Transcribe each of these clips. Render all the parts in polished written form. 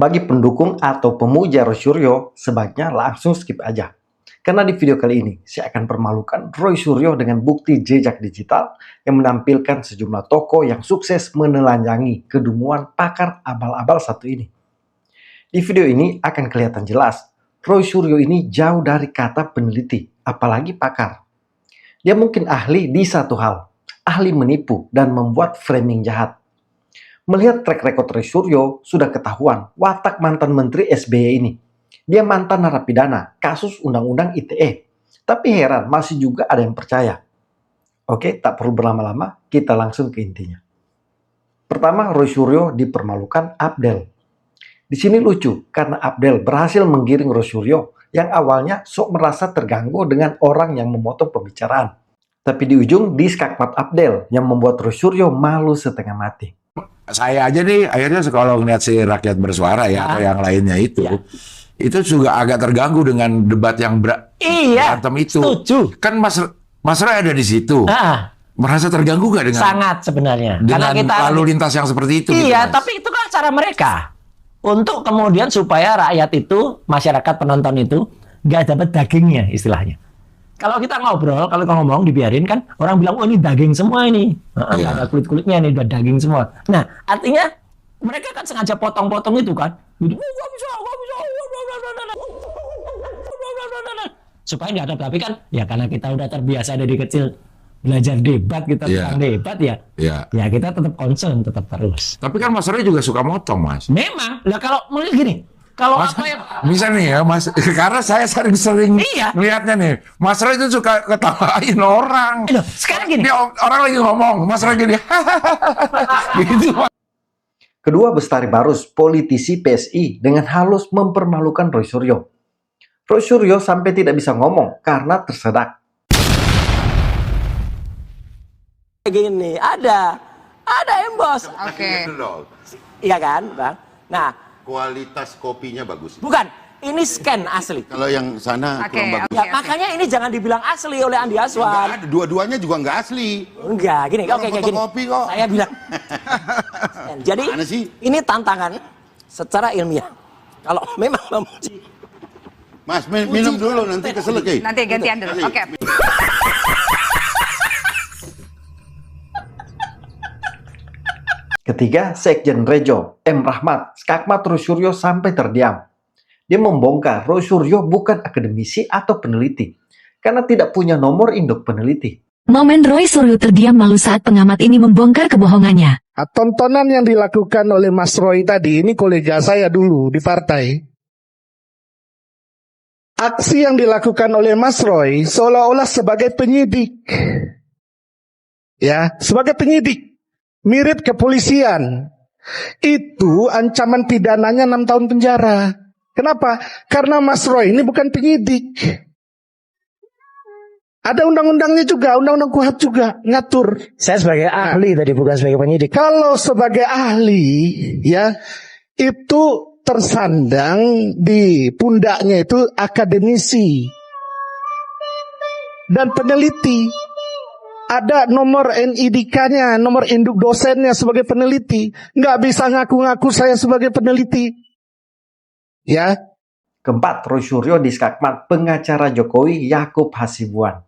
Bagi pendukung atau pemuja Roy Suryo, sebaiknya langsung skip aja. Karena di video kali ini, saya akan permalukan Roy Suryo dengan bukti jejak digital yang menampilkan sejumlah toko yang sukses menelanjangi kedunguan pakar abal-abal satu ini. Di video ini akan kelihatan jelas, Roy Suryo ini jauh dari kata peneliti, apalagi pakar. Dia mungkin ahli di satu hal, ahli menipu dan membuat framing jahat. Melihat track record Roy Suryo, sudah ketahuan watak mantan Menteri SBY ini. Dia mantan narapidana, kasus Undang-Undang ITE. Tapi heran, masih juga ada yang percaya. Oke, tak perlu berlama-lama, kita langsung ke intinya. Pertama, Roy Suryo dipermalukan Abdel. Di sini lucu, karena Abdel berhasil menggiring Roy Suryo yang awalnya sok merasa terganggu dengan orang yang memotong pembicaraan. Tapi di ujung, diskakmat Abdel yang membuat Roy Suryo malu setengah mati. Saya aja nih, akhirnya kalau ngeliat si Rakyat Bersuara ya, atau yang lainnya itu juga agak terganggu dengan debat yang berantem itu. Setuju. Kan Mas Roy ada di situ. Merasa terganggu gak dengan sangat sebenarnya dengan karena kita lalu lintas yang seperti itu? Iya, gitu, tapi itu kan cara mereka untuk kemudian supaya rakyat itu, masyarakat penonton itu nggak dapat dagingnya istilahnya. Kalau kita ngobrol, kalau kita ngomong dibiarin kan orang bilang, oh ini daging semua ini, nggak ada kulit-kulitnya ini, udah daging semua. Nah, artinya mereka kan sengaja potong-potong itu kan, gitu, gak bisa, supaya nggak ada. Tapi kan ya karena kita udah terbiasa dari kecil belajar debat, kita tentang debat ya kita tetap concern, tetap terus. Tapi kan Mas Roy juga suka motong, Mas. Memang, lah kalau melihat gini, kalau Mas, apa yang bisa nih ya, Mas, karena saya sering melihatnya nih, Mas Roy itu suka ketawain orang. Sekarang gini, orang lagi ngomong, Mas Roy gini, gitu. Kedua, Bestari Barus, politisi PSI, dengan halus mempermalukan Roy Suryo. Roy Suryo sampai tidak bisa ngomong karena tersedak. Gini, ada embos. Oke. Iya kan, Bang? Nah, kualitas kopinya bagus. bukan, ini scan asli. Kalau yang sana kurang bagus. Ya, makanya ini jangan dibilang asli oleh Andi Aswan. Enggak, dua-duanya juga nggak asli. Enggak, gini, oke, gini. Fotokopi kok. Saya bilang. Jadi, Mana sih? ini tantangan secara ilmiah. Kalau memang memuji. Mas, minum dulu nanti keselek. Nanti gantian dulu. Oke. Ketiga, Sekjen Rejo, M. Rahmat, skakmat Roy Suryo sampai terdiam. Dia membongkar Roy Suryo bukan akademisi atau peneliti, karena tidak punya nomor induk peneliti. Momen Roy Suryo terdiam malu saat pengamat ini membongkar kebohongannya. Tontonan yang dilakukan oleh Mas Roy tadi, ini kolega saya dulu di partai. Aksi yang dilakukan oleh Mas Roy seolah-olah sebagai penyidik. Ya, sebagai penyidik. Mirip kepolisian. Itu ancaman pidananya 6 tahun penjara. Kenapa? Karena Mas Roy ini bukan penyidik. Ada undang-undangnya juga, undang-undang KUHP juga ngatur. Saya sebagai ahli tadi, bukan sebagai penyidik. Kalau sebagai ahli, ya, itu tersandang di pundaknya itu akademisi dan peneliti. Ada nomor NIDK-nya, nomor induk dosennya sebagai peneliti. Nggak bisa ngaku-ngaku saya sebagai peneliti. Ya. Keempat, Roy Suryo diskakmat pengacara Jokowi Yakub Hasibuan.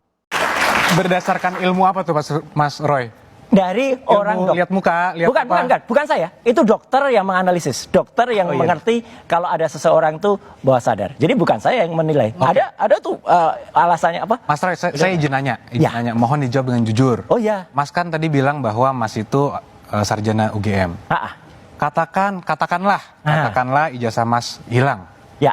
Berdasarkan ilmu apa tuh Mas Roy? Dari Ilmu orang dokter. Lihat muka, lihat bukan saya. Itu dokter yang menganalisis, dokter yang mengerti kalau ada seseorang tuh bawah sadar. Jadi bukan saya yang menilai. Ada tuh alasannya apa? Mas Roy, saya izin nanya. Mohon dijawab dengan jujur. Oh iya. Mas kan tadi bilang bahwa Mas itu sarjana UGM. Katakanlah ijazah Mas hilang. Ya.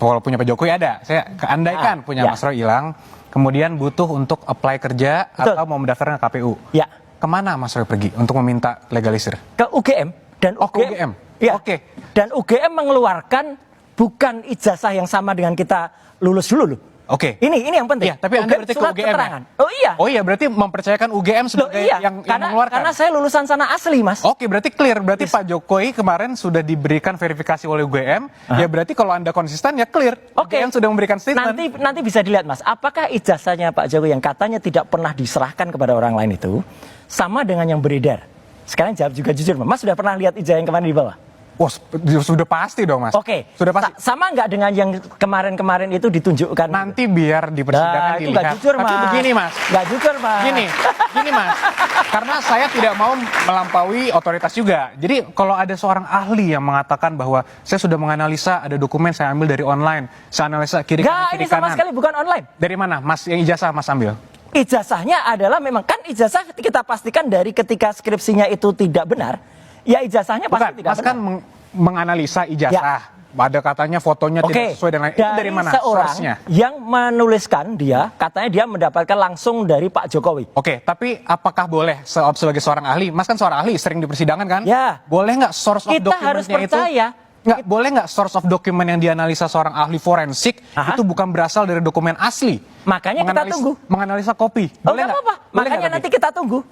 Walaupun punya Pak Jokowi ada. Saya andaikan punya Mas Roy hilang. Kemudian butuh untuk apply kerja atau mau mendaftar ke KPU. Ya. Kemana Mas Roy pergi untuk meminta legalisir? Ke UGM. Dan ke UGM? Ya. Oke. Dan UGM mengeluarkan bukan ijazah yang sama dengan kita lulus dulu loh. Oke. Ini yang penting. Ya, tapi Anda berarti ke UGM ya? Oh iya. Oh iya, berarti mempercayakan UGM sebagai yang mengeluarkan. Karena saya lulusan sana asli, Mas. Oke, berarti clear. Berarti Pak Jokowi kemarin sudah diberikan verifikasi oleh UGM. Ya berarti kalau Anda konsisten ya clear. UGM sudah memberikan statement. Nanti bisa dilihat, Mas. Apakah ijazahnya Pak Jokowi yang katanya tidak pernah diserahkan kepada orang lain itu sama dengan yang beredar? Sekarang jawab juga jujur, Mas sudah pernah lihat ijazah yang kemarin di bawah? Wah, sudah pasti dong, Mas. Oke, Sudah pasti. sama nggak dengan yang kemarin-kemarin itu ditunjukkan? Nanti biar di persidangan Nah, itu dilihat. nggak jujur, Tapi Mas. begini, Mas. Nggak jujur, Mas. Gini Mas, karena saya tidak mau melampaui otoritas juga. Jadi kalau ada seorang ahli yang mengatakan bahwa saya sudah menganalisa ada dokumen saya ambil dari online, saya analisa kiri kanan, Nggak, kiri ini sama kanan. sekali bukan online. Dari mana, Mas? Yang ijazah Mas ambil? Ijazahnya adalah memang kan ijazah kita pastikan dari ketika skripsinya itu tidak benar, ya ijazahnya Bukan, pasti tidak Mas benar. kan menganalisa ijazah. Ada katanya fotonya tidak sesuai dengan itu dari mana? seorang Source-nya? yang menuliskan katanya dia mendapatkan langsung dari Pak Jokowi. Oke, tapi apakah boleh sebagai seorang ahli? Mas kan seorang ahli, sering di persidangan kan? Ya. Boleh nggak source of Kita harus dokumennya itu? percaya. Nggak, boleh nggak source of dokumen yang dianalisa seorang ahli forensik Aha. itu bukan berasal dari dokumen asli? Makanya kita tunggu. Menganalisa kopi. Oh, Boleh nggak apa-apa. Boleh Makanya nggak nanti tapi?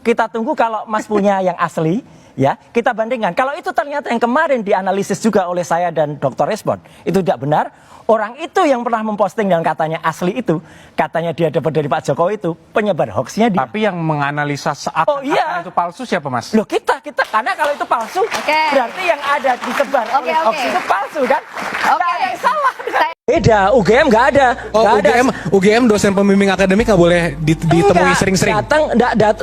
kita tunggu kalau Mas punya yang asli, ya kita bandingkan. Kalau itu ternyata yang kemarin dianalisis juga oleh saya dan Dr. Respon itu tidak benar. Orang itu yang pernah memposting dan katanya asli itu, katanya dia dapat dari Pak Jokowi itu penyebar hoaxnya dia. Tapi yang menganalisa Oh, iya. itu palsu siapa, Mas? Loh kita karena kalau itu palsu, berarti yang ada disebar oleh hoax itu palsu kan? Nggak ada yang salah. Beda, UGM nggak ada. Oh, Nggak ada. UGM dosen pembimbing akademik nggak boleh ditemui Enggak, sering-sering.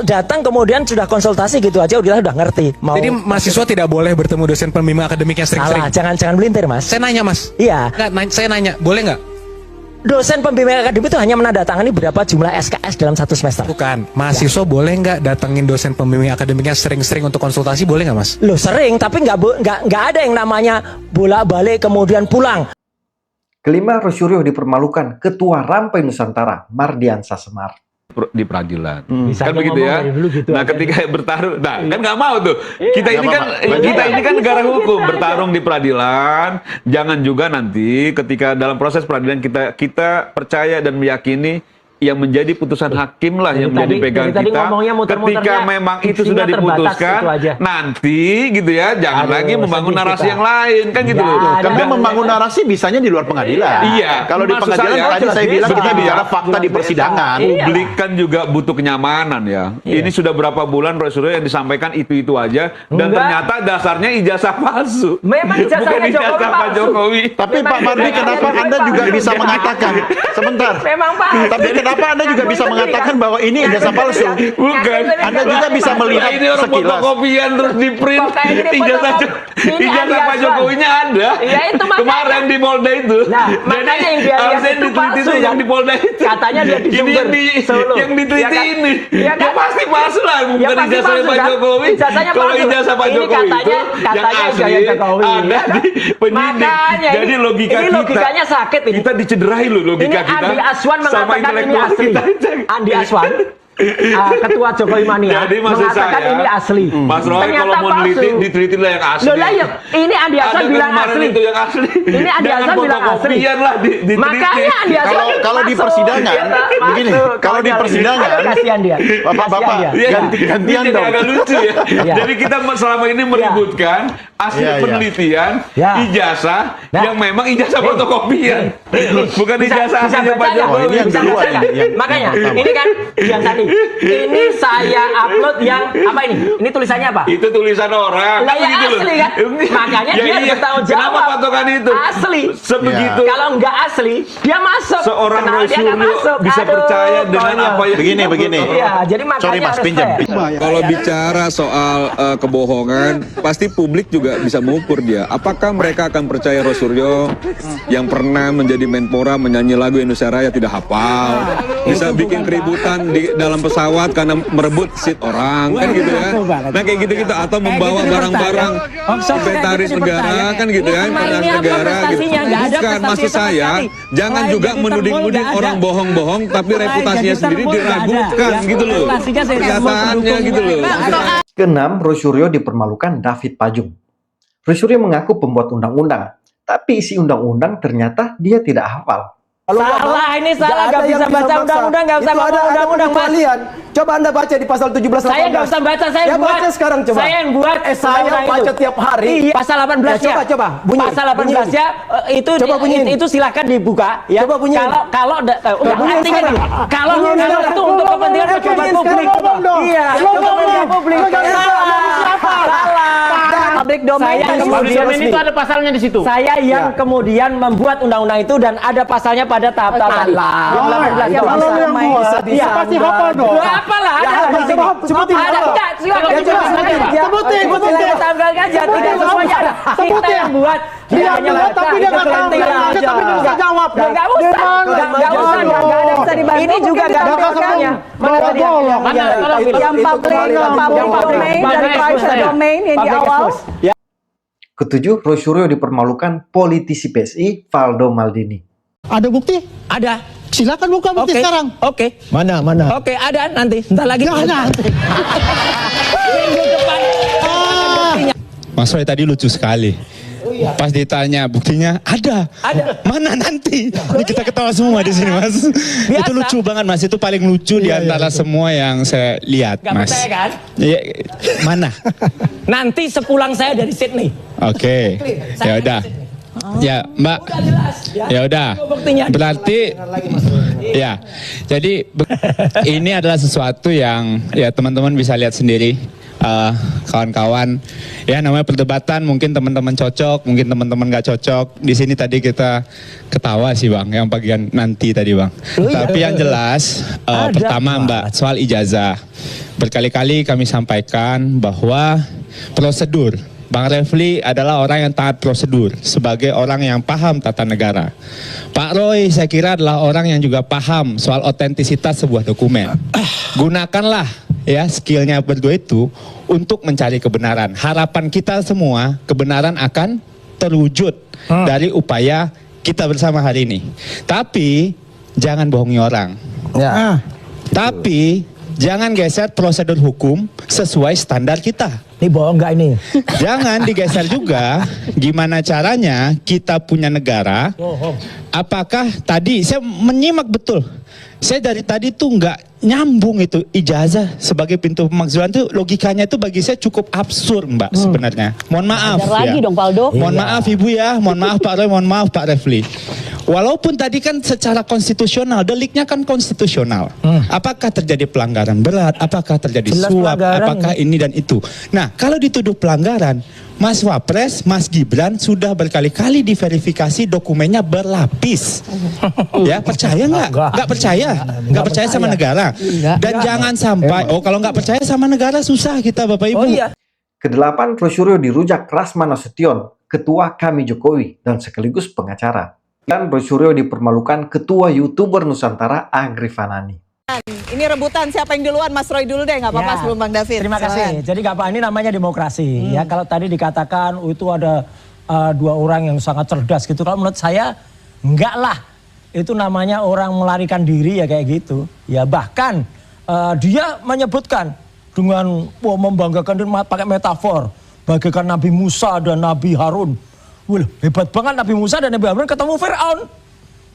Datang kemudian sudah konsultasi gitu aja udah ngerti. Mau Jadi mahasiswa tidak boleh bertemu dosen pembimbing akademik yang sering-sering. salah, jangan belintir, Mas. Saya nanya, Mas. Iya. Saya nanya, boleh nggak? Dosen pembimbing akademik itu hanya menandatangani berapa jumlah SKS dalam satu semester. Bukan. Mahasiswa boleh nggak datengin dosen pembimbing akademiknya sering-sering untuk konsultasi, boleh nggak, Mas? Loh sering, tapi nggak ada yang namanya bolak-balik kemudian pulang. Kelima, Rosyuryo dipermalukan Ketua Rampai Nusantara, Mardiansah Semar. Di peradilan. Bisa Kan aja begitu ngomong ya. dari dulu gitu Nah, aja. ketika bertarung, nah kan nggak mau tuh. Kita ini kan negara hukum, bertarung di peradilan. Jangan juga nanti ketika dalam proses peradilan kita percaya dan meyakini yang menjadi putusan hakim lah yang menjadi pegang tadi kita. ngomongnya muter-muternya, Ketika memang itu diksinya sudah terbatas, diputuskan, itu aja. nanti gitu ya, jangan Aduh, lagi membangun sedih narasi kita. yang lain kan gitu loh. Nggak ada. Tapi membangun narasi bisanya di luar pengadilan. Iya. Kalau di Maksud pengadilan saya, tadi saya bilang kita begini, bicara fakta di persidangan. Publik kan juga butuh kenyamanan ya. Ini sudah berapa bulan Rosyuryo yang disampaikan itu aja dan Enggak. ternyata dasarnya ijazah palsu. Memang ijazahnya Bukan ijazah Jokowi Pak palsu. Jokowi. Tapi Memang Pak Mardi, ijazahnya kenapa Jokowi Anda juga palsu. bisa mengatakan sebentar? Memang Pak. Tapi kenapa Anda juga bisa mengatakan bahwa ini ijazah palsu? Bukan. Anda juga bisa melihat Ini orang sekilas. fotokopian terus di print. Kok kayak gini Ijazah fotokopi? Ini ijazah Andi Pak Aswan. Jokowinya ada. Iya, itu makanya. Kemarin di Polda itu. Nah, makanya yang dia lihat harusnya itu diteliti palsu, itu yang kan? di Polda itu. Katanya dia di Ini Jember, Solo. yang diteliti Ya kan? ini. Ya kan? Ya pasti palsu lah. Ya Bukan pasti ijazah palsu, Pak kan? Jokowi. Ijazahnya Kalau palsu. ijazah Pak Ini Jokowi itu katanya yang asli ijazah Jokowi, ada ya kan? di penyidik. Makanya Jadi ini- logika ini kita. logikanya sakit ini. Kita dicederai loh logika Ini kita. Andi Aswan sama mengatakan ini intelektual asli. kita. Andi Aswan, Ketua Jokowi Mania, Jadi maksud mengatakan saya, ini asli. Mas Roy Ternyata kalau mau palsu. diteliti lah yang asli. Loh lah ya, ini Andi Aswan Ada bilang kemarin asli. itu yang asli. Ini Andi Jangan Aswan bilang asli. fotokopian lah diteliti. Makanya Andi Aswan Kalau di masuk. persidangan, Ya, Pak, begini, masuk. kalau di persidangan, Aduh, kasihan dia. Bapak-bapak, Kasihan dia. ganti-gantian Ini dong. agak lucu ya. Ya. Jadi kita selama ini meributkan hasil Ya, ya. penelitian Ya. ijazah Nah. yang memang ijazah fotokopian. Bukan ijazah aslinya Pak baca nggak? Jokowi. ini yang Bisa duluan baca nggak? ini, yang Makanya pertama. ini kan yang tadi. Ini saya upload yang apa ini? Ini tulisannya apa? Itu tulisan orang. Lah ya Begitu loh. asli kan? Makanya Ya dia iya. bertanggung Kenapa jawab. patokan itu? Asli. Sebegitu. Kalau nggak asli, dia masuk. Seorang Kenapa dia nggak Rosyuryo masuk? bisa Aduh, percaya dengan konyol. apa yang Begini. Iya, jadi makanya Sorry Mas, harus pinjam. fair. Kalau bicara soal kebohongan, pasti publik juga bisa mengukur dia. Apakah mereka akan percaya Rosyuryo yang pernah menjadi Menpora menyanyi lagu Indonesia Raya tidak hafal, bisa bikin keributan di dalam pesawat karena merebut seat orang, kan gitu ya. Nah kayak gitu-gitu atau membawa barang-barang inventaris negara, kan gitu ya, inventaris negara gitu. Bukan, maksud saya, jangan juga menuding-nuding orang bohong-bohong, tapi reputasinya sendiri diragukan gitu loh. Kenyataannya gitu loh. Keenam, Rosyuryo dipermalukan David Pajung. Rosyuryo mengaku pembuat undang-undang, tapi isi undang-undang ternyata dia tidak hafal. Salah, ini salah. Nggak bisa baca undang-undang, nggak usah ngomong undang-undang, Mas. Coba Anda baca di pasal 17 Saya nggak usah baca, saya Ya, yang buat. baca sekarang coba. Saya yang buat. Saya undang-undang baca itu. tiap hari. Iya, pasal 18 Ya, coba, bunyi. Pasal 18 ya, Coba bunyiin. itu silakan dibuka ya. Coba bunyiin. Kalau bunyiin artinya sekarang. nih, kalau Bunyiin kalau sekarang. itu untuk kepentingan pejabat Bunyiin publik. sekarang, ngomong dong. Iya, Ngomong kepentingan dong. publik. Ngomong dong. Salah. Salah. public domain. Saya tadi. kemudian itu ada pasalnya di situ. Saya yang kemudian membuat undang-undang itu dan ada pasalnya pada tahap-tahap tadi. Yang 18 Ya, kalau lu yang buat, Iya. pasti hafal dong. Lu apalah, ada di sini. Sebutin. Ada, enggak, silakan Ya, sebutin. sebutin. Silakan tampilkan aja, tidak semuanya ada. Kita yang buat. Dia bilang, tapi dia nggak tahu, tapi dia bisa jawab. Enggak usah, enggak usah, enggak ada bisa dibantu. Ini juga enggak ada pilkanya. Mana tadi Yang public domain dan private domain yang di awal. Ketujuh, Roy Suryo dipermalukan politisi PSI Valdo Maldini. Ada bukti? Ada. Silakan buka bukti sekarang. Oke. Mana? Oke, ada nanti. Bentar lagi. Nanti. Minggu depan. Mas Roy tadi lucu sekali. Pas ditanya buktinya ada. Mana nanti? Ini kita ketawa semua di sini, Mas. Itu lucu banget, Mas. Itu paling lucu di antara semua yang saya lihat, Gak Mas. percaya kan? Ya, mana? Nanti sepulang saya dari Sydney. Oke. Ya udah. Ya, Mbak. Ya udah. Berarti ya. Jadi ini adalah sesuatu yang ya teman-teman bisa lihat sendiri. Kawan-kawan, ya namanya perdebatan, mungkin teman-teman cocok, mungkin teman-teman nggak cocok. Di sini tadi kita ketawa sih Bang, yang bagian nanti tadi Bang. Tapi yang jelas, pertama Mbak, soal ijazah. Berkali-kali kami sampaikan bahwa prosedur, Bang Refli adalah orang yang taat prosedur sebagai orang yang paham tata negara. Pak Roy saya kira adalah orang yang juga paham soal otentisitas sebuah dokumen. Gunakanlah ya skillnya berdua itu untuk mencari kebenaran. Harapan kita semua kebenaran akan terwujud dari upaya kita bersama hari ini. Tapi jangan bohongi orang. Tapi jangan geser prosedur hukum sesuai standar kita. Ini bohong nggak ini? Jangan digeser juga gimana caranya kita punya negara. Apakah tadi saya menyimak betul. Saya dari tadi tuh nggak nyambung itu ijazah sebagai pintu pemakzulan tuh logikanya itu bagi saya cukup absurd Mbak sebenarnya. Mohon maaf ya. Lagi dong Valdo. Mohon maaf Ibu ya, mohon maaf Pak Roy, mohon maaf Pak Refli. Walaupun tadi kan secara konstitusional, deliknya kan konstitusional. Apakah terjadi pelanggaran berat? Apakah terjadi suap? Apakah ini dan itu? Nah, kalau dituduh pelanggaran, Mas Wapres, Mas Gibran sudah berkali-kali diverifikasi dokumennya berlapis. Ya, percaya nggak? Nggak percaya? Nggak percaya sama negara? Dan jangan sampai, kalau nggak percaya sama negara susah kita Bapak Ibu. Kedelapan, Roy Suryo dirujak Rasman Nasution, ketua Kami Jokowi dan sekaligus pengacara. Dan Roy Suryo dipermalukan ketua YouTuber Nusantara Agrif Fanani. Ini rebutan siapa yang duluan, Mas Roy dulu deh, nggak apa-apa sebelum Bang David. Terima kasih. Jadi nggak apa, ini namanya demokrasi. Ya kalau tadi dikatakan itu ada dua orang yang sangat cerdas gitu. Kalau menurut saya enggak lah. Itu namanya orang melarikan diri ya kayak gitu. Ya bahkan dia menyebutkan dengan membanggakan dan pakai metafor bagaikan Nabi Musa dan Nabi Harun. Wah, hebat banget Nabi Musa dan Nabi Harun ketemu Firaun.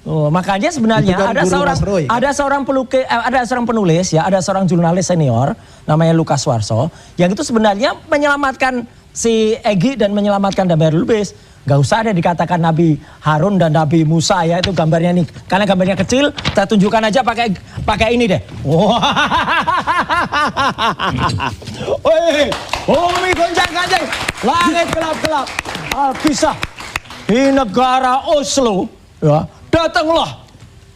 Makanya sebenarnya ada seorang penulis ya, ada seorang jurnalis senior namanya Lukas Warso yang itu sebenarnya menyelamatkan si Egy dan menyelamatkan Damar Lubis. Gak usah ada dikatakan Nabi Harun dan Nabi Musa ya, itu gambarnya nih. Karena gambarnya kecil, saya tunjukkan aja pakai ini deh. Bumi goncang-gancing, langit gelap-gelap. Alkisah di negara Oslo ya, datanglah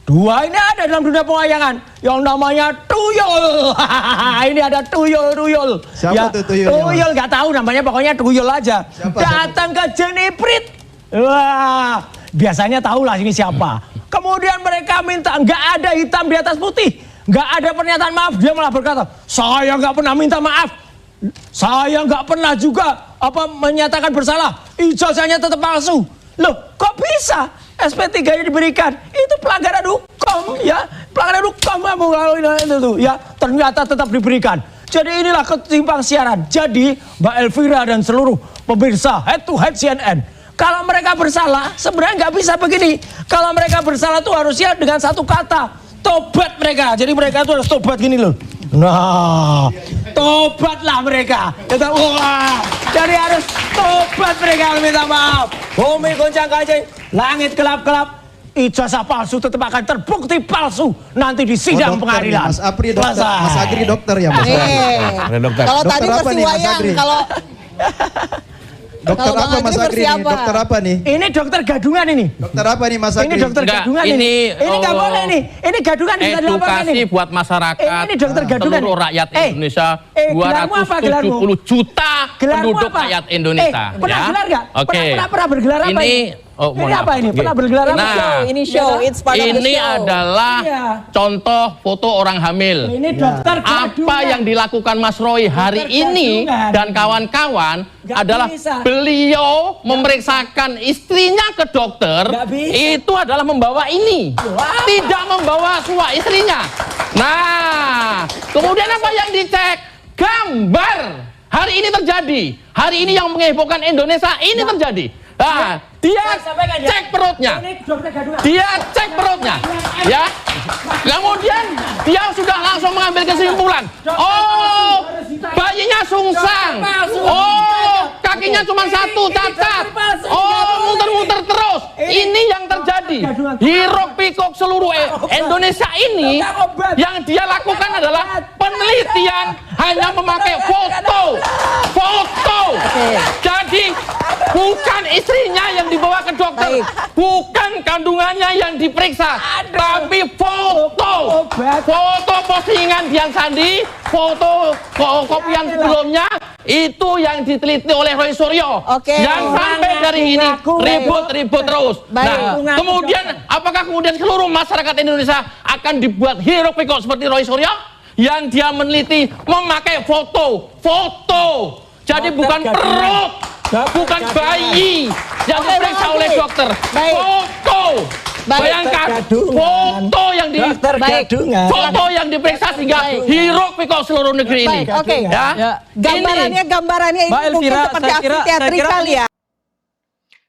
dua, ini ada dalam dunia pewayangan yang namanya tuyul. Ini ada tuyul. Siapa tuh tuyulnya? Tuyul nggak tahu namanya, pokoknya tuyul aja. Datang ke Jeniprit. Wah, biasanya tahulah ini siapa. Kemudian mereka minta, nggak ada hitam di atas putih, nggak ada pernyataan maaf. Dia malah berkata, saya nggak pernah minta maaf. Saya nggak pernah juga menyatakan bersalah. Ijazahnya tetap palsu. Loh, kok bisa? SP3 diberikan, itu pelanggaran hukum ya, pelanggaran hukum kamu kalau itu ya, ternyata tetap diberikan. Jadi inilah ketimpang siaran. Jadi Mbak Elvira dan seluruh pemirsa head to head CNN, kalau mereka bersalah sebenarnya nggak bisa begini. Kalau mereka bersalah tuh harusnya dengan satu kata, tobat mereka. Jadi mereka tuh harus tobat gini loh. Nah, tobatlah mereka. Wah, jadi harus tobat mereka, minta maaf. Bumi goncang-gancing, langit gelap-gelap, ijazah palsu tetap akan terbukti palsu nanti di sidang pengadilan. Mas Apri dokter, Mas Agri dokter ya Mas. Dokter. Kalau tadi masih wayang, kalau Dokter apa Mas Agri ini? Dokter apa nih? Ini dokter gadungan ini. Dokter apa nih Mas Agri? Ini dokter gadungan ini. Ini nggak boleh nih. Ini gadungan bisa dilaporkan ini. Edukasi buat masyarakat. Ini dokter gadungan. Seluruh rakyat Indonesia. 270 juta penduduk rakyat Indonesia. Pernah gelar nggak? Oke. Pernah bergelar apa ini? Ini apa ini? Pernah bergelar apa? Nah, ini show. It's part of the ini show. adalah contoh foto orang hamil. Ini dokter Apa yang dilakukan Mas Roy hari ini dan kawan-kawan adalah beliau memeriksakan istrinya ke dokter. Itu adalah membawa ini, tidak membawa istrinya. Nah, kemudian apa yang dicek? Gambar. Hari ini terjadi. Hari ini yang menghebohkan Indonesia ini terjadi. Nah, dia cek perutnya. Dia cek perutnya. Ya. Kemudian dia sudah langsung mengambil kesimpulan. Oh, bayinya sungsang. Oh, kakinya cuma satu, cacat. Oh, muter-muter terus. Ini yang terjadi. Hiruk pikuk seluruh Indonesia ini yang dia lakukan adalah penelitian hanya memakai foto. Jadi bukan istrinya yang dibawa ke dokter, bukan kandungannya yang diperiksa, tapi foto postingan Dian Sandi, foto kopian sebelumnya itu yang diteliti oleh Roy Suryo. Yang sampai dari ini ribut terus. Nah, kemudian apakah kemudian seluruh masyarakat Indonesia akan dibuat hiruk pikuk seperti Roy Suryo yang dia meneliti memakai foto. Jadi bukan perut, bukan bayi yang diperiksa oleh dokter. Foto. Bayangkan foto yang diperiksa sehingga hiruk pikuk seluruh negeri ini. Ya. Gambarannya ini mungkin seperti aksi teatrikal ya.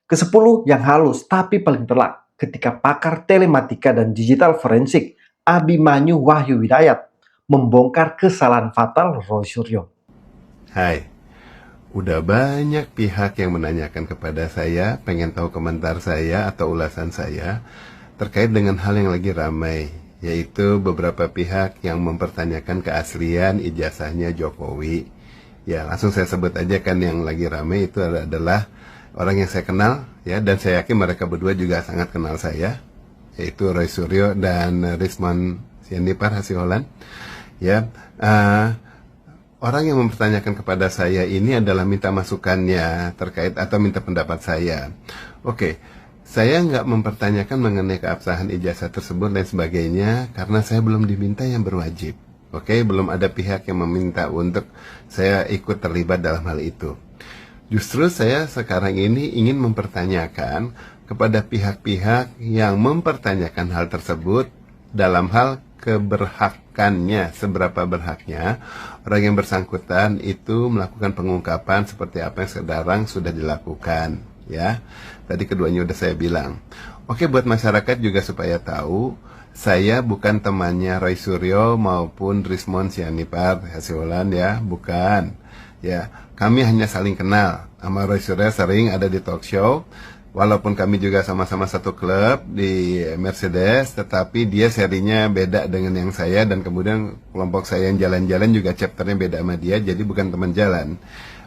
Ke-10 yang halus tapi paling telak ketika pakar telematika dan digital forensik Abimanyu Wahyu Widayat membongkar kesalahan fatal Roy Suryo. Hai, udah banyak pihak yang menanyakan kepada saya, pengen tahu komentar saya atau ulasan saya terkait dengan hal yang lagi ramai, yaitu beberapa pihak yang mempertanyakan keaslian ijazahnya Jokowi. Ya, langsung saya sebut aja kan yang lagi ramai itu adalah orang yang saya kenal, ya, dan saya yakin mereka berdua juga sangat kenal saya, yaitu Roy Suryo dan Rismon Sianipar Hasiholan. Ya, orang yang mempertanyakan kepada saya ini adalah minta masukannya terkait atau minta pendapat saya. Oke, saya nggak mempertanyakan mengenai keabsahan ijazah tersebut dan sebagainya karena saya belum diminta yang berwajib. Oke, belum ada pihak yang meminta untuk saya ikut terlibat dalam hal itu. Justru saya sekarang ini ingin mempertanyakan kepada pihak-pihak yang mempertanyakan hal tersebut dalam hal keberhakannya, seberapa berhaknya orang yang bersangkutan itu melakukan pengungkapan seperti apa yang sekarang sudah dilakukan, ya. Tadi keduanya udah saya bilang. Oke, buat masyarakat juga supaya tahu, saya bukan temannya Roy Suryo maupun Rismon Sianipar Hasiholan, ya, bukan. Ya, kami hanya saling kenal. Sama Roy Suryo sering ada di talk show. Walaupun kami juga sama-sama satu klub di Mercedes, tetapi dia serinya beda dengan yang saya, dan kemudian kelompok saya yang jalan-jalan juga chapternya beda sama dia, jadi bukan teman jalan.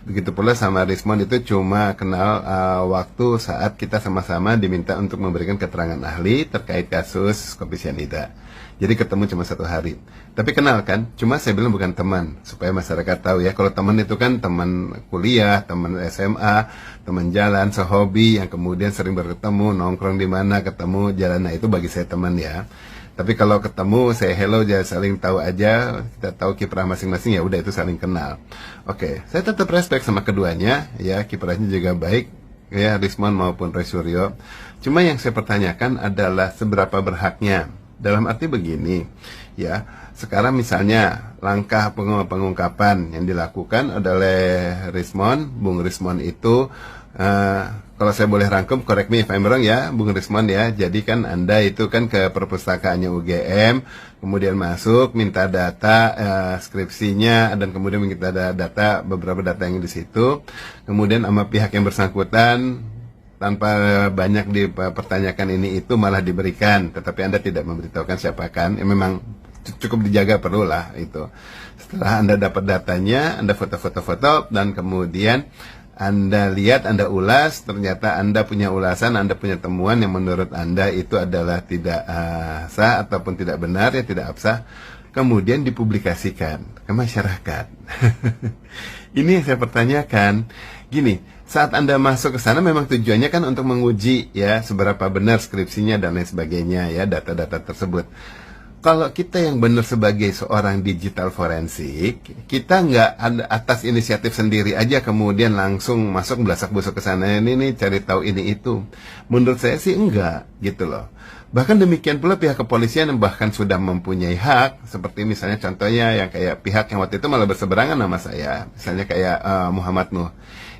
Begitu pula sama Rismon itu cuma kenal waktu saat kita sama-sama diminta untuk memberikan keterangan ahli terkait kasus kopi sianida. Jadi ketemu cuma satu hari. Tapi kenal kan, cuma saya bilang bukan teman, supaya masyarakat tahu ya. Kalau teman itu kan teman kuliah, teman SMA, teman jalan, sehobi yang kemudian sering bertemu, nongkrong di mana, ketemu, jalan. Nah itu bagi saya teman ya. Tapi kalau ketemu, saya hello aja, saling tahu aja, kita tahu kiprah masing-masing, ya udah itu saling kenal. Oke, saya tetap respect sama keduanya, ya kiprahnya juga baik, ya Rismon maupun Roy Suryo. Cuma yang saya pertanyakan adalah seberapa berhaknya. Dalam arti begini, ya sekarang misalnya langkah pengungkapan yang dilakukan oleh Rismon, Bung Rismon itu, kalau saya boleh rangkum, correct me if I'm wrong ya, Bung Rismon ya. Jadi kan Anda itu kan ke perpustakaannya UGM, kemudian masuk, minta data skripsinya, dan kemudian minta data beberapa data yang di situ. Kemudian sama pihak yang bersangkutan, tanpa banyak dipertanyakan ini itu malah diberikan, tetapi Anda tidak memberitahukan siapa kan. Ya, memang cukup dijaga, perlulah itu. Setelah Anda dapat datanya, Anda foto-foto dan kemudian Anda lihat, Anda ulas, ternyata Anda punya ulasan, Anda punya temuan yang menurut Anda itu adalah tidak sah ataupun tidak benar, ya tidak absah, kemudian dipublikasikan ke masyarakat. Ini yang saya pertanyakan. Gini, saat Anda masuk ke sana memang tujuannya kan untuk menguji ya seberapa benar skripsinya dan lain sebagainya ya, data-data tersebut. Kalau kita yang benar sebagai seorang digital forensik, kita nggak atas inisiatif sendiri aja kemudian langsung masuk belasak-busuk ke sana ini cari tahu ini itu. Menurut saya sih enggak gitu loh. Bahkan demikian pula pihak kepolisian yang bahkan sudah mempunyai hak, seperti misalnya contohnya yang kayak pihak yang waktu itu malah berseberangan nama saya, misalnya kayak Muhammad Nuh.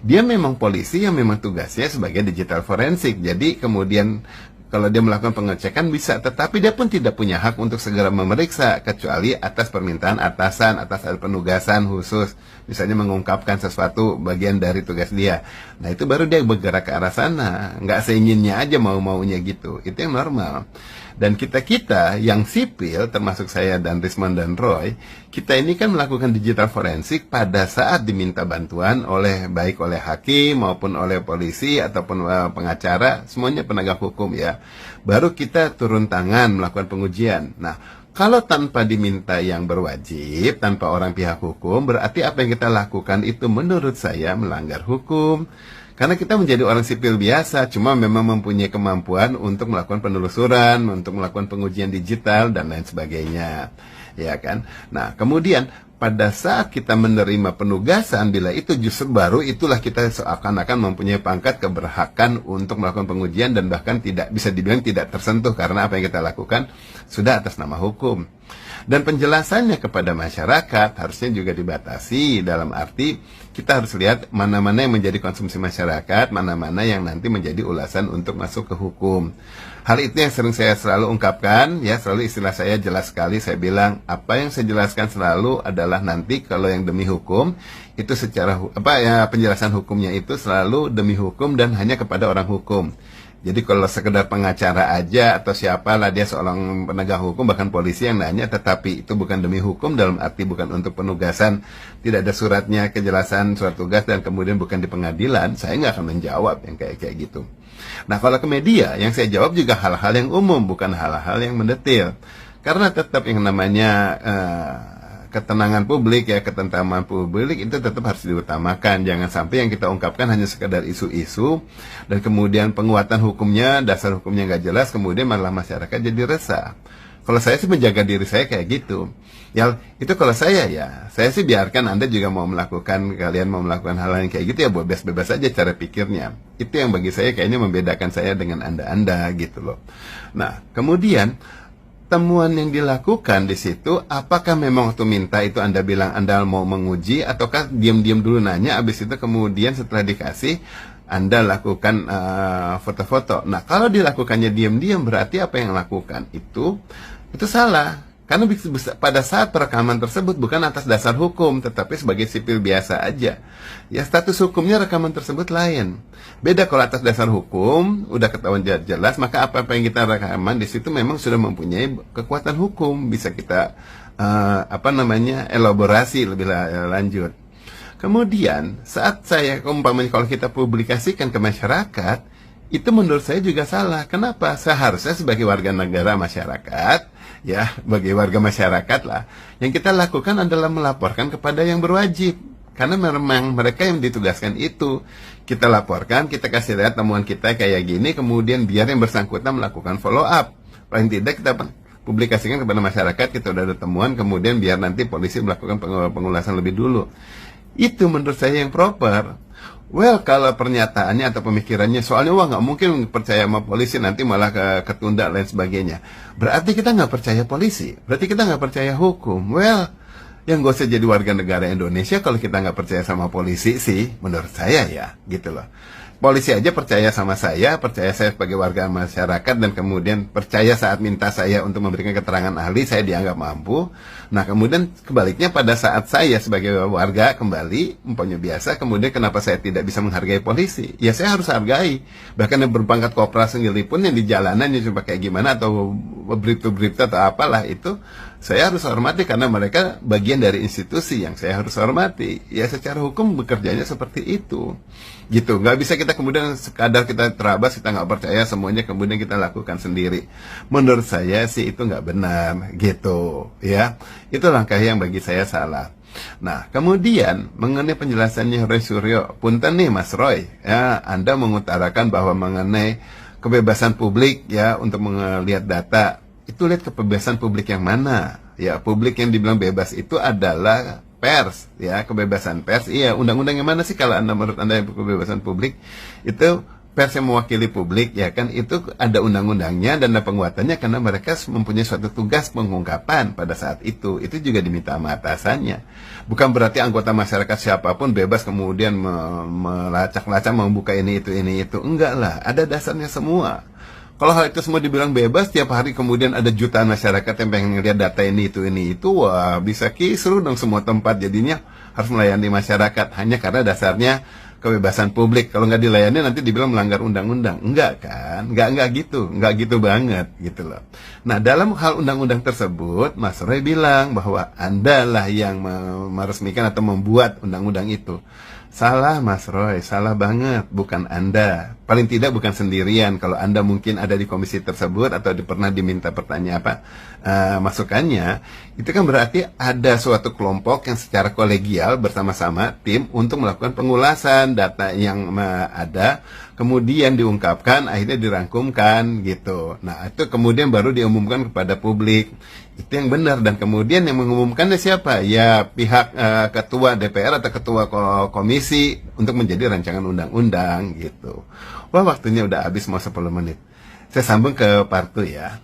Dia memang polisi yang memang tugasnya sebagai digital forensik. Jadi kemudian kalau dia melakukan pengecekan bisa, tetapi dia pun tidak punya hak untuk segera memeriksa kecuali atas permintaan atasan, atas penugasan khusus, misalnya mengungkapkan sesuatu bagian dari tugas dia. Nah itu baru dia bergerak ke arah sana, nggak seinginnya aja mau-maunya gitu. Itu yang normal. Dan kita-kita yang sipil, termasuk saya dan Risman dan Roy, kita ini kan melakukan digital forensik pada saat diminta bantuan oleh baik oleh hakim maupun oleh polisi ataupun pengacara, semuanya penegak hukum ya. Baru kita turun tangan melakukan pengujian. Nah, kalau tanpa diminta yang berwajib, tanpa orang pihak hukum, berarti apa yang kita lakukan itu menurut saya melanggar hukum. Karena kita menjadi orang sipil biasa, cuma memang mempunyai kemampuan untuk melakukan penelusuran, untuk melakukan pengujian digital, dan lain sebagainya. Ya kan? Nah, kemudian pada saat kita menerima penugasan, bila itu justru baru, itulah kita seakan-akan mempunyai pangkat keberhakan untuk melakukan pengujian, dan bahkan tidak bisa dibilang tidak tersentuh, karena apa yang kita lakukan sudah atas nama hukum. Dan penjelasannya kepada masyarakat harusnya juga dibatasi dalam arti kita harus lihat mana-mana yang menjadi konsumsi masyarakat, mana-mana yang nanti menjadi ulasan untuk masuk ke hukum. Hal itu yang sering saya selalu ungkapkan, ya selalu istilah saya jelas sekali, saya bilang apa yang saya jelaskan selalu adalah nanti kalau yang demi hukum itu secara penjelasan hukumnya itu selalu demi hukum dan hanya kepada orang hukum. Jadi kalau sekedar pengacara aja atau siapalah dia seorang penegak hukum, bahkan polisi yang nanya, tetapi itu bukan demi hukum dalam arti bukan untuk penugasan, tidak ada suratnya, kejelasan surat tugas dan kemudian bukan di pengadilan, saya nggak akan menjawab yang kayak gitu. Nah kalau ke media, yang saya jawab juga hal-hal yang umum, bukan hal-hal yang mendetail. Karena tetap yang namanya ketenangan publik ya, ketentraman publik itu tetap harus diutamakan. Jangan sampai yang kita ungkapkan hanya sekedar isu-isu dan kemudian penguatan hukumnya, dasar hukumnya nggak jelas, kemudian malah masyarakat jadi resah. Kalau saya sih menjaga diri saya kayak gitu. Ya itu kalau saya ya, saya sih biarkan Anda juga mau melakukan, kalian mau melakukan hal yang kayak gitu ya bebas-bebas aja cara pikirnya. Itu yang bagi saya kayaknya membedakan saya dengan Anda gitu loh. Nah kemudian temuan yang dilakukan di situ, apakah memang waktu minta itu Anda bilang Anda mau menguji, ataukah diam-diam dulu nanya, abis itu kemudian setelah dikasih Anda lakukan foto-foto. Nah kalau dilakukannya diam-diam berarti apa yang lakukan itu salah. Karena pada saat perekaman tersebut bukan atas dasar hukum, tetapi sebagai sipil biasa aja. Ya status hukumnya rekaman tersebut lain. Beda kalau atas dasar hukum, udah ketahuan jelas, maka apa-apa yang kita rekaman di situ memang sudah mempunyai kekuatan hukum, bisa kita elaborasi lebih lanjut. Kemudian saat saya umpamanya kalau kita publikasikan ke masyarakat, itu menurut saya juga salah. Kenapa? Seharusnya sebagai warga negara masyarakat, ya, bagi warga masyarakat lah, yang kita lakukan adalah melaporkan kepada yang berwajib. Karena memang mereka yang ditugaskan itu. Kita laporkan, kita kasih lihat temuan kita kayak gini, kemudian biar yang bersangkutan melakukan follow up. Paling tidak kita publikasikan kepada masyarakat, kita udah ada temuan, kemudian biar nanti polisi melakukan pengulasan lebih dulu. Itu menurut saya yang proper. Well, kalau pernyataannya atau pemikirannya, soalnya wah nggak mungkin percaya sama polisi, nanti malah ketunda lain sebagainya. Berarti kita nggak percaya polisi, berarti kita nggak percaya hukum. Well, yang gak usah jadi warga negara Indonesia kalau kita nggak percaya sama polisi sih, menurut saya ya, gitu loh. Polisi aja percaya sama saya sebagai warga masyarakat, dan kemudian percaya saat minta saya untuk memberikan keterangan ahli, saya dianggap mampu. Nah kemudian kebaliknya pada saat saya sebagai warga kembali, umpamanya biasa, kemudian kenapa saya tidak bisa menghargai polisi? Ya saya harus hargai. Bahkan yang berpangkat kopral sendiri pun yang di jalanan yang coba kayak gimana, atau berita-berita atau apalah itu, Saya harus hormati karena mereka bagian dari institusi yang saya harus hormati. Ya secara hukum bekerjanya seperti itu. Gitu, nggak bisa kita kemudian sekadar kita terabas, kita nggak percaya semuanya kemudian kita lakukan sendiri. Menurut saya sih itu nggak benar, gitu. Ya, itu langkah yang bagi saya salah. Nah, kemudian mengenai penjelasannya Roy Suryo, punten nih Mas Roy, ya Anda mengutarakan bahwa mengenai kebebasan publik ya untuk melihat data, itu lihat kebebasan publik yang mana? Ya, publik yang dibilang bebas itu adalah pers, ya kebebasan pers. Iya, undang-undang yang mana sih kalau menurut Anda yang kebebasan publik? Itu pers yang mewakili publik, ya kan itu ada undang-undangnya dan ada penguatannya karena mereka mempunyai suatu tugas pengungkapan pada saat itu juga diminta sama atasannya. Bukan berarti anggota masyarakat siapapun bebas kemudian melacak-lacak membuka ini itu, enggak lah, ada dasarnya semua. Kalau hal itu semua dibilang bebas, tiap hari kemudian ada jutaan masyarakat yang pengen ngeliat data ini itu, wah bisa kisruh dong semua tempat, jadinya harus melayani masyarakat hanya karena dasarnya kebebasan publik. Kalau nggak dilayani nanti dibilang melanggar undang-undang. Enggak kan? Enggak gitu banget gitu loh. Nah, dalam hal undang-undang tersebut, Mas Roy bilang bahwa Anda lah yang meresmikan atau membuat undang-undang itu. Salah Mas Roy, salah banget, bukan Anda. Paling tidak bukan sendirian. Kalau Anda mungkin ada di komisi tersebut atau pernah diminta masukannya, itu kan berarti ada suatu kelompok yang secara kolegial bersama-sama tim untuk melakukan pengulasan data yang ada, kemudian diungkapkan, akhirnya dirangkumkan gitu. Nah, itu kemudian baru diumumkan kepada publik. Itu yang benar, dan kemudian yang mengumumkannya siapa? Ya pihak ketua DPR atau ketua komisi untuk menjadi rancangan undang-undang gitu. Wah, waktunya udah habis, mau 10 menit. Saya sambung ke part 2 ya.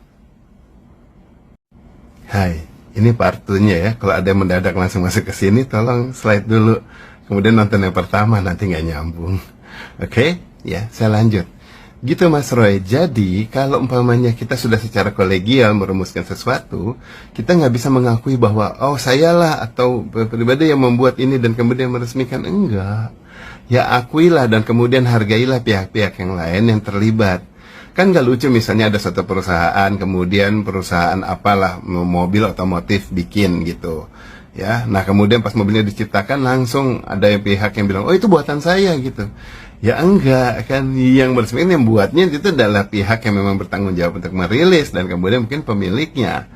Hai, ini part 2-nya ya. Kalau ada yang mendadak langsung masuk ke sini, tolong slide dulu. Kemudian nonton yang pertama, nanti nggak nyambung. Oke? Ya, saya lanjut. Gitu Mas Roy, jadi kalau umpamanya kita sudah secara kolegial merumuskan sesuatu, kita nggak bisa mengakui bahwa oh sayalah atau pribadi yang membuat ini dan kemudian meresmikan. Enggak. Ya akuilah dan kemudian hargailah pihak-pihak yang lain yang terlibat. Kan nggak lucu misalnya ada satu perusahaan, kemudian perusahaan apalah mobil otomotif bikin gitu. Ya, nah kemudian pas mobilnya diciptakan langsung ada pihak yang bilang, oh itu buatan saya gitu. Ya enggak, kan yang meresmikan yang buatnya itu adalah pihak yang memang bertanggung jawab untuk merilis dan kemudian mungkin pemiliknya.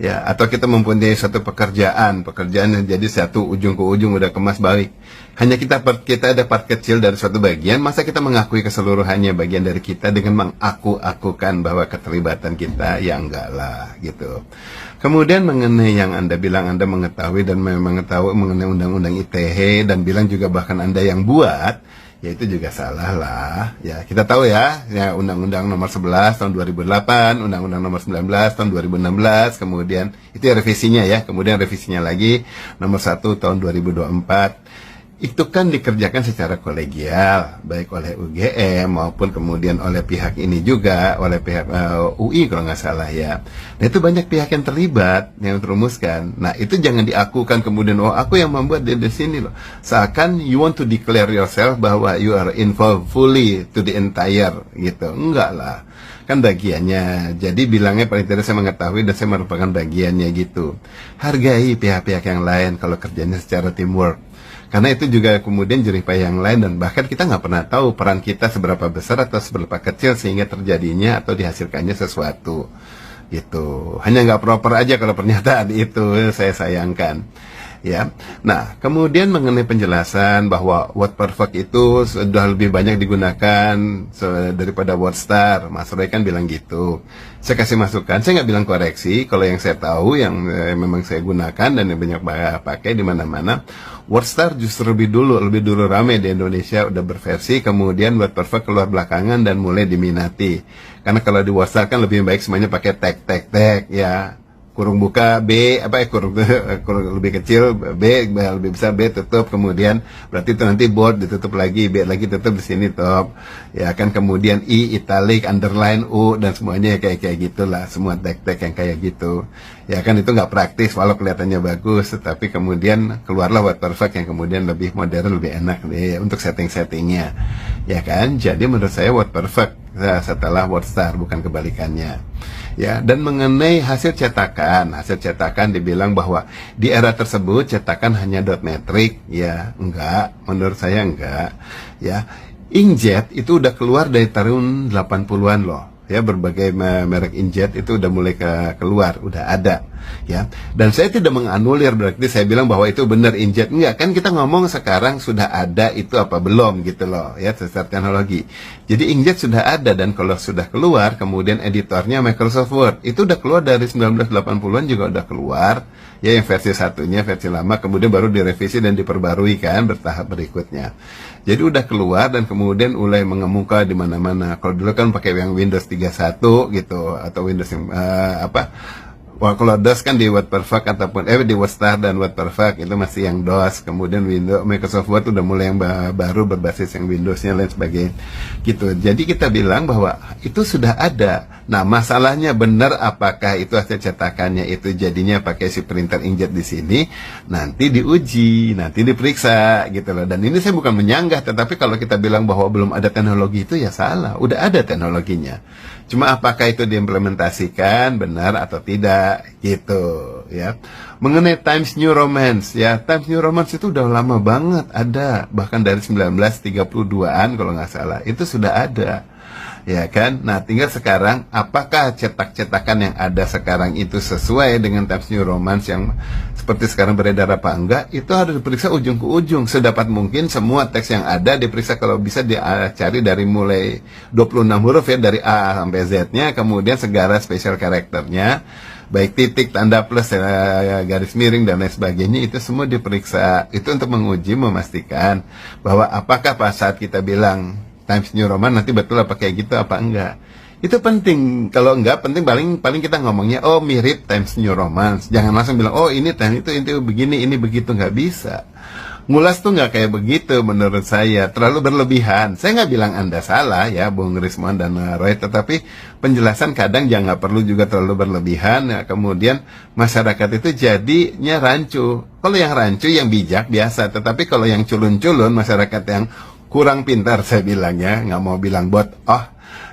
Ya, atau kita mempunyai satu pekerjaan yang jadi satu ujung ke ujung udah kemas balik. Hanya kita ada part kecil dari suatu bagian, masa kita mengakui keseluruhannya bagian dari kita dengan mengaku-akukan bahwa keterlibatan kita, ya enggak lah gitu. Kemudian mengenai yang Anda bilang Anda mengetahui dan mengetahui mengenai undang-undang ITE dan bilang juga bahkan Anda yang buat, ya itu juga salah lah. Ya kita tahu ya Undang-Undang Nomor 11 Tahun 2008, Undang-Undang Nomor 19 Tahun 2016, kemudian itu ya revisinya ya, kemudian revisinya lagi Nomor 1 Tahun 2024. Itu kan dikerjakan secara kolegial, baik oleh UGM maupun kemudian oleh pihak ini juga, oleh pihak UI kalau nggak salah ya. Nah itu banyak pihak yang terlibat, yang terumuskan. Nah itu jangan diakukan kemudian, oh aku yang membuat di sini loh. Seakan you want to declare yourself bahwa you are involved fully to the entire gitu. Enggak lah. Kan bagiannya, jadi bilangnya paling tidak saya mengetahui dan saya merupakan bagiannya gitu. Hargai pihak-pihak yang lain kalau kerjanya secara teamwork. Karena itu juga kemudian jerih payah yang lain dan bahkan kita nggak pernah tahu peran kita seberapa besar atau seberapa kecil sehingga terjadinya atau dihasilkannya sesuatu gitu. Hanya nggak proper aja kalau pernyataan itu, saya sayangkan ya. Nah kemudian mengenai penjelasan bahwa word perfect itu sudah lebih banyak digunakan daripada word star, Mas Roy kan bilang gitu. Saya kasih masukan, saya nggak bilang koreksi. Kalau yang saya tahu yang memang saya gunakan dan yang banyak pakai di mana-mana, word star justru lebih dulu rame di Indonesia, udah berversi, kemudian word perfect keluar belakangan dan mulai diminati. Karena kalau di word star kan lebih baik semuanya pakai tag ya. Kurung buka B kurung lebih kecil B lebih besar B tutup, kemudian berarti itu nanti bold ditutup lagi, B lagi tutup di sini top ya kan, kemudian I italic underline U dan semuanya kayak gitulah, semua tag yang kayak gitu ya kan. Itu nggak praktis walau kelihatannya bagus, tetapi kemudian keluarlah word perfect yang kemudian lebih modern, lebih enak deh untuk settingnya ya kan. Jadi menurut saya word perfect setelah word star, bukan kebalikannya Ya, dan mengenai hasil cetakan dibilang bahwa di era tersebut cetakan hanya dot metrik, ya enggak, menurut saya enggak. Ya, inkjet itu udah keluar dari tahun 80-an loh. Ya, berbagai merek inkjet itu udah mulai keluar, udah ada. Ya, dan saya tidak menganulir berarti saya bilang bahwa itu benar inkjet, enggak, kan kita ngomong sekarang sudah ada itu apa belum gitu loh, ya, secara teknologi. Jadi inkjet sudah ada, dan kalau sudah keluar kemudian editornya Microsoft Word itu udah keluar dari 1980-an juga udah keluar, ya, yang versi satunya, versi lama, kemudian baru direvisi dan diperbarui kan bertahap berikutnya. Jadi udah keluar dan kemudian mulai mengemuka di mana-mana. Kalau dulu kan pakai yang Windows 31 gitu, atau Windows yang Wah, kalau DOS kan di WordPerfect ataupun di WordStar dan WordPerfect itu masih yang DOS. Kemudian Microsoft Word udah mulai yang baru berbasis yang Windowsnya lain sebagainya gitu. Jadi kita bilang bahwa itu sudah ada. Nah, masalahnya benar apakah itu hasil cetakannya itu jadinya pakai si printer inkjet di sini, nanti diuji, nanti diperiksa gitu loh. Dan ini saya bukan menyanggah, tetapi kalau kita bilang bahwa belum ada teknologi itu ya salah. Udah ada teknologinya. Cuma apakah itu diimplementasikan benar atau tidak gitu ya. Mengenai Times New Roman ya, Times New Roman itu udah lama banget ada, bahkan dari 1932-an kalau nggak salah itu sudah ada. Ya kan, nah tinggal sekarang apakah cetak-cetakan yang ada sekarang itu sesuai dengan Times New Roman yang seperti sekarang beredar apa enggak, itu harus diperiksa ujung ke ujung, sedapat mungkin semua teks yang ada diperiksa, kalau bisa dicari dari mulai 26 huruf ya, dari A sampai Z-nya, kemudian segala special karakternya, baik titik, tanda plus, garis miring dan lain sebagainya, itu semua diperiksa, itu untuk menguji, memastikan bahwa apakah pas saat kita bilang Times New Roman nanti betul apa kayak gitu apa enggak. Itu penting. Kalau enggak penting, paling kita ngomongnya oh mirip Times New Roman. Jangan langsung bilang oh ini Times itu begini, ini begitu, nggak bisa. Ngulas tuh nggak kayak begitu menurut saya, terlalu berlebihan. Saya nggak bilang Anda salah ya, Bung Rismon dan Roy, tetapi penjelasan kadang jangan perlu juga terlalu berlebihan. Ya, kemudian masyarakat itu jadinya rancu. Kalau yang rancu yang bijak biasa, tetapi kalau yang culun-culun, masyarakat yang kurang pintar, saya bilangnya, nggak mau bilang bot,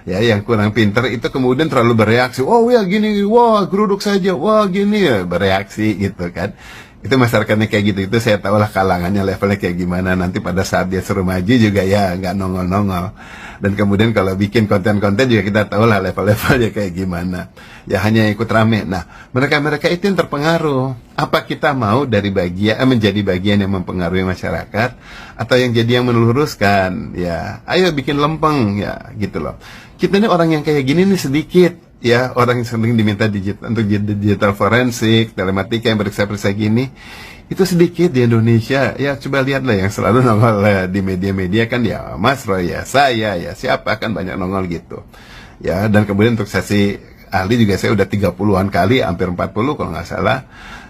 ya yang kurang pintar itu kemudian terlalu bereaksi, oh ya gini, wah geruduk saja, wah gini, ya, bereaksi gitu kan. Itu masyarakatnya kayak gitu, itu saya tahu lah kalangannya levelnya kayak gimana, nanti pada saat dia suruh maju juga ya nggak nongol-nongol. Dan kemudian kalau bikin konten-konten juga kita tahu lah level-levelnya kayak gimana. Ya hanya ikut rame. Nah, mereka-mereka itu yang terpengaruh. Apa kita mau dari menjadi bagian yang mempengaruhi masyarakat, atau yang jadi yang meluruskan? Ya, ayo bikin lempeng ya, gitu loh. Kita ini orang yang kayak gini nih sedikit. Ya, orang yang sering diminta untuk digital forensik, telematika yang periksa-periksa gini, itu sedikit di Indonesia. Ya, coba lihatlah yang selalu nongol di media-media kan ya Mas Roy, ya saya, ya siapa, kan banyak nongol gitu. Ya, dan kemudian untuk sesi ahli juga saya udah 30-an kali, hampir 40 kalau nggak salah.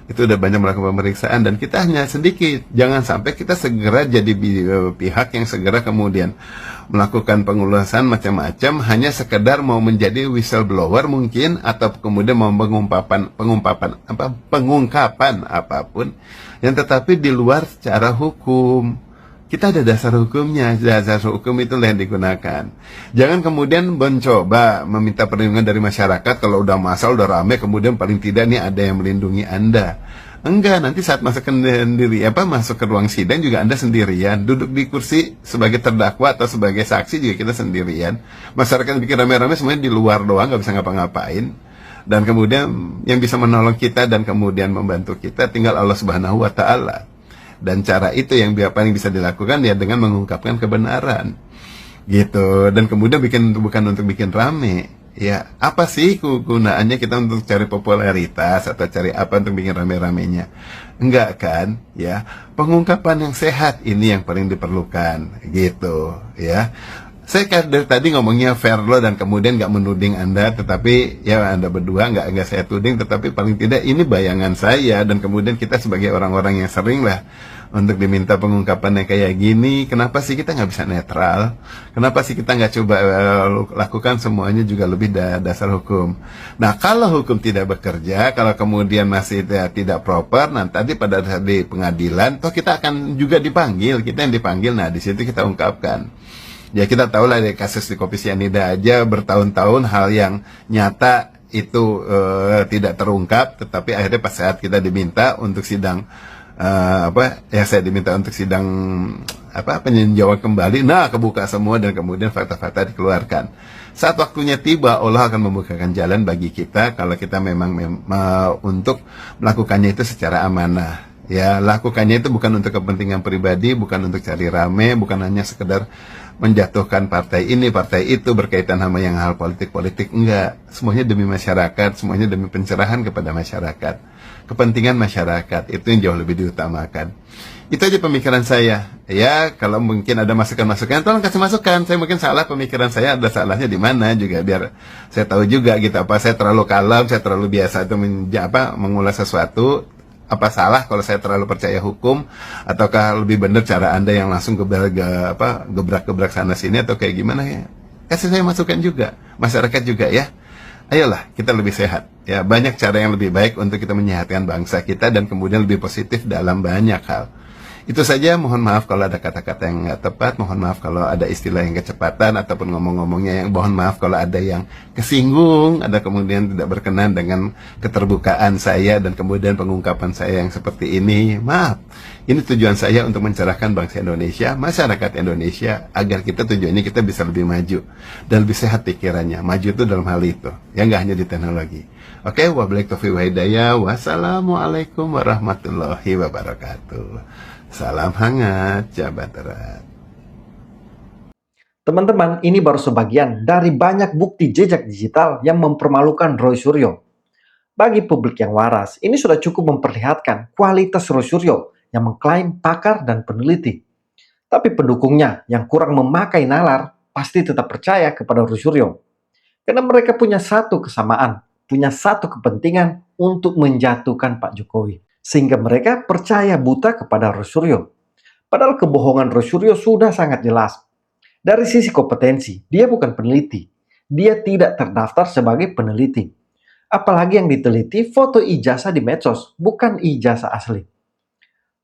Itu udah banyak melakukan pemeriksaan, dan kita hanya sedikit. Jangan sampai kita segera jadi pihak yang segera kemudian melakukan pengulasan macam-macam hanya sekedar mau menjadi whistleblower mungkin, atau kemudian mau pengungkapan apapun yang tetapi di luar secara hukum. Kita ada dasar hukumnya, dasar hukum itu yang digunakan. Jangan kemudian mencoba meminta perlindungan dari masyarakat kalau udah masalah, udah rame, kemudian paling tidak nih ada yang melindungi Anda. Enggak, nanti saat masuk ke ruang sidang juga Anda sendirian, duduk di kursi sebagai terdakwa atau sebagai saksi juga kita sendirian. Masyarakat bikin rame-rame semuanya di luar doang, nggak bisa ngapa-ngapain. Dan kemudian yang bisa menolong kita dan kemudian membantu kita tinggal Allah Subhanahu wa Ta'ala. Dan cara itu yang paling bisa dilakukan ya dengan mengungkapkan kebenaran gitu. Dan kemudian bukan untuk bikin rame. Ya, apa sih kegunaannya kita untuk cari popularitas atau cari apa untuk bikin rame-ramenya? Enggak kan, ya. Pengungkapan yang sehat ini yang paling diperlukan gitu, ya. Saya dari tadi ngomongnya fair law dan kemudian nggak menuding Anda, tetapi ya Anda berdua nggak saya tuding, tetapi paling tidak ini bayangan saya, dan kemudian kita sebagai orang-orang yang sering lah untuk diminta pengungkapan yang kayak gini, kenapa sih kita nggak bisa netral? Kenapa sih kita nggak coba lakukan semuanya juga lebih dasar hukum? Nah, kalau hukum tidak bekerja, kalau kemudian masih tidak proper, nanti pada di pengadilan, toh kita akan juga dipanggil, kita yang dipanggil, nah di situ kita ungkapkan. Ya kita tahu lah dari kasus di Kopi Sianida aja bertahun-tahun hal yang nyata itu tidak terungkap, tetapi akhirnya pas saat kita diminta untuk sidang saya diminta untuk sidang peninjauan kembali, nah kebuka semua dan kemudian fakta-fakta dikeluarkan. Saat waktunya tiba, Allah akan membukakan jalan bagi kita kalau kita memang untuk melakukannya itu secara amanah. Ya, lakukannya itu bukan untuk kepentingan pribadi, bukan untuk cari rame, bukan hanya sekedar menjatuhkan partai ini, partai itu berkaitan sama yang hal politik-politik. Enggak, semuanya demi masyarakat, semuanya demi pencerahan kepada masyarakat. Kepentingan masyarakat, itu yang jauh lebih diutamakan. Itu aja pemikiran saya. Ya, kalau mungkin ada masukan-masukan, tolong kasih masukan. Saya mungkin salah, pemikiran saya ada salahnya di mana juga, biar saya tahu juga gitu. Apa saya terlalu kalem, saya terlalu biasa itu mengulas sesuatu. Apa salah kalau saya terlalu percaya hukum, ataukah lebih benar cara Anda yang langsung gebrak-gebrak sana sini, atau kayak gimana ya? Kasih saya masukan juga, masyarakat juga ya. Ayolah kita lebih sehat. Ya, banyak cara yang lebih baik untuk kita menyehatkan bangsa kita dan kemudian lebih positif dalam banyak hal. Itu saja, mohon maaf kalau ada kata-kata yang nggak tepat, mohon maaf kalau ada istilah yang kecepatan ataupun ngomong-ngomongnya yang, mohon maaf kalau ada yang kesinggung, ada kemudian tidak berkenan dengan keterbukaan saya dan kemudian pengungkapan saya yang seperti ini. Maaf, ini tujuan saya untuk mencerahkan bangsa Indonesia, masyarakat Indonesia, agar kita tujuannya kita bisa lebih maju dan lebih sehat pikirannya. Maju itu dalam hal itu, ya nggak hanya di teknologi. Oke, wabillahi taufiq wal hidayah. Wassalamualaikum warahmatullahi wabarakatuh. Salam hangat, jabat erat. Teman-teman, ini baru sebagian dari banyak bukti jejak digital yang mempermalukan Roy Suryo. Bagi publik yang waras, ini sudah cukup memperlihatkan kualitas Roy Suryo yang mengklaim pakar dan peneliti. Tapi pendukungnya yang kurang memakai nalar pasti tetap percaya kepada Roy Suryo. Karena mereka punya satu kesamaan, punya satu kepentingan untuk menjatuhkan Pak Jokowi. Sehingga mereka percaya buta kepada Roy Suryo. Padahal kebohongan Roy Suryo sudah sangat jelas. Dari sisi kompetensi, dia bukan peneliti. Dia tidak terdaftar sebagai peneliti. Apalagi yang diteliti foto ijazah di medsos, bukan ijazah asli.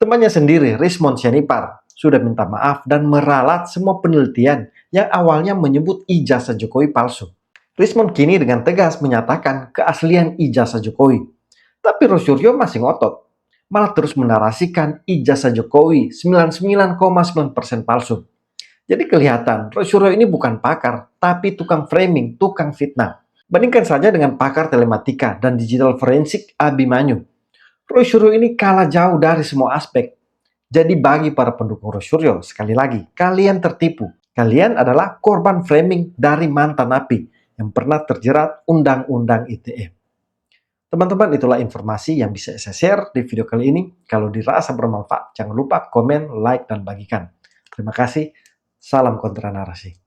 Temannya sendiri, Rismond Sianipar, sudah minta maaf dan meralat semua penelitian yang awalnya menyebut ijazah Jokowi palsu. Rismond kini dengan tegas menyatakan keaslian ijazah Jokowi. Tapi Roy Suryo masih ngotot. Malah terus menarasikan ijazah Jokowi 99,9% palsu. Jadi kelihatan Roy Suryo ini bukan pakar, tapi tukang framing, tukang fitnah. Bandingkan saja dengan pakar telematika dan digital forensik Abimanyu. Roy Suryo ini kalah jauh dari semua aspek. Jadi bagi para pendukung Roy Suryo, sekali lagi, kalian tertipu. Kalian adalah korban framing dari mantan napi yang pernah terjerat Undang-Undang ITE. Teman-teman, itulah informasi yang bisa saya share di video kali ini. Kalau dirasa bermanfaat, jangan lupa komen, like, dan bagikan. Terima kasih. Salam kontra narasi.